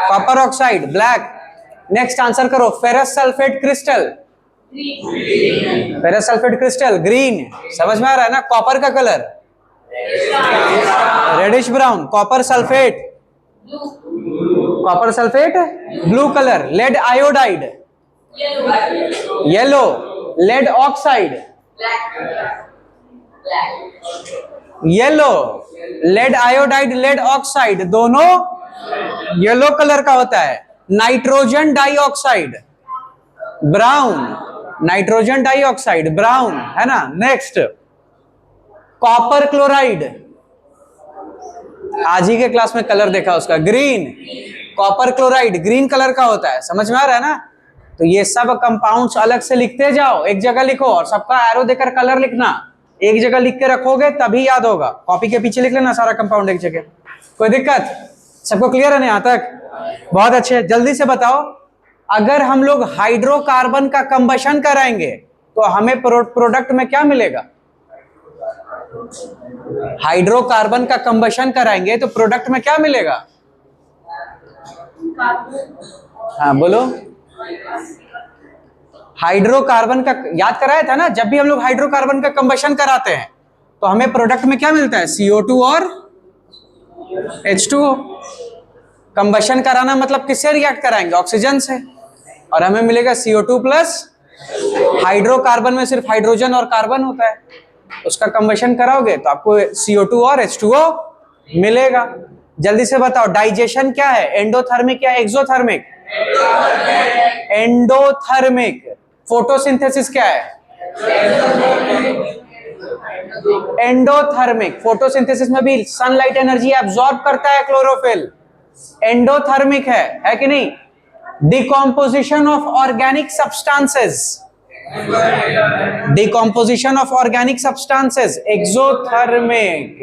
copper oxide black. Next answer करो, ferrous sulphate crystal, ferrous sulphate crystal green. समझ में आ रहा है ना? कॉपर का colour reddish brown, copper sulphate, copper sulphate blue colour. Lead iodide yellow, lead oxide yellow, lead iodide lead oxide दोनों yellow colour का होता है। Nitrogen dioxide brown, nitrogen dioxide brown है ना। नेक्स्ट कॉपर क्लोराइड, आज ही के class में colour देखा उसका, green. Copper chloride green colour का होता है, समझ में आ रहा है ना? तो ये सब कंपाउंड्स अलग से लिखते जाओ, एक जगह लिखो और सबका एरो देकर कलर लिखना। एक जगह लिख के रखोगे तभी याद होगा, कॉपी के पीछे लिख लेना सारा कंपाउंड एक जगह। कोई दिक्कत? सबको क्लियर है ना यहाँ तक? बहुत अच्छे। जल्दी से बताओ, अगर हम लोग हाइड्रोकार्बन का कंबशन कराएंगे तो हमें प्रोडक्ट में क्या मिलेगा? हाइड्रोकार्बन का कंबशन कराएंगे तो प्रोडक्ट में क्या मिलेगा? हाँ बोलो। हाइड्रोकार्बन का याद कराया था ना, जब भी हम लोग हाइड्रोकार्बन का कंबशन कराते हैं तो हमें प्रोडक्ट में क्या मिलता है? CO2 और H2O। कंबशन कराना मतलब किससे रिएक्ट कराएंगे? ऑक्सीजन से, और हमें मिलेगा CO2 प्लस। हाइड्रोकार्बन में सिर्फ हाइड्रोजन और कार्बन होता है, उसका कंबशन कराओगे तो आपको CO2 और H2O मिलेगा। जल्दी से बताओ, डाइजेशन क्या है? एंडोथर्मिक या एक्सोथर्मिक? एंडोथर्मिक। फोटोसिंथेसिस क्या है? एंडोथर्मिक। फोटोसिंथेसिस में भी सनलाइट एनर्जी एब्जॉर्ब करता है क्लोरोफिल, एंडोथर्मिक है कि नहीं? Decomposition of organic substances, decomposition of organic substances exothermic.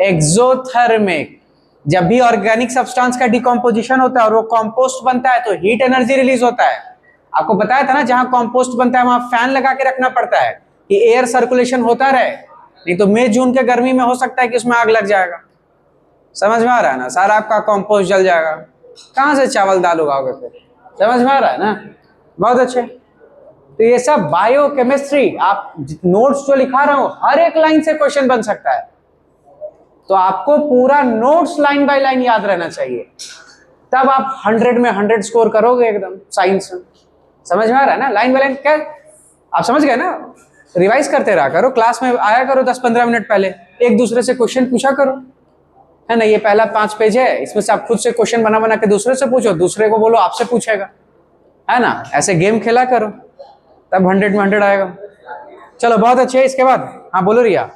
Exothermic, जब भी ऑर्गेनिक सब्सटेंस का डिकम्पोजिशन होता है और वो कंपोस्ट बनता है तो हीट एनर्जी रिलीज होता है। आपको बताया था ना, जहां कंपोस्ट बनता है वहां फैन लगा के रखना पड़ता है कि एयर सर्कुलेशन होता रहे, नहीं तो मई जून के गर्मी में हो सकता है कि उसमें आग लग जाएगा। समझ में आ रहा है ना? सारा आपका कंपोस्ट जल जाएगा, कहां से चावल दाल उगाओगे फिर? समझ में आ रहा है ना? बहुत अच्छे। तो ये सब बायोकेमिस्ट्री, आप नोट्स जो लिखा रहा हूं हर एक लाइन से क्वेश्चन बन सकता है, तो आपको पूरा नोट्स लाइन बाय लाइन याद रहना चाहिए, तब आप 100 में 100 स्कोर करोगे एकदम साइंस में। समझ में आ रहा है ना? लाइन बाय लाइन क्या आप समझ गए ना? रिवाइज करते रहा करो, क्लास में आया करो 10-15 मिनट पहले, एक दूसरे से क्वेश्चन पूछा करो, है ना? ये पहला 5 पेज है, इसमें से आप खुद से क्वेश्चन बना बना के दूसरे से पूछो, दूसरे को बोलो आपसे पूछेगा, है ना? ऐसे गेम खेला करो, तब 100 में 100 आएगा। चलो बहुत अच्छे है। इसके बाद हाँ बोलो रिया।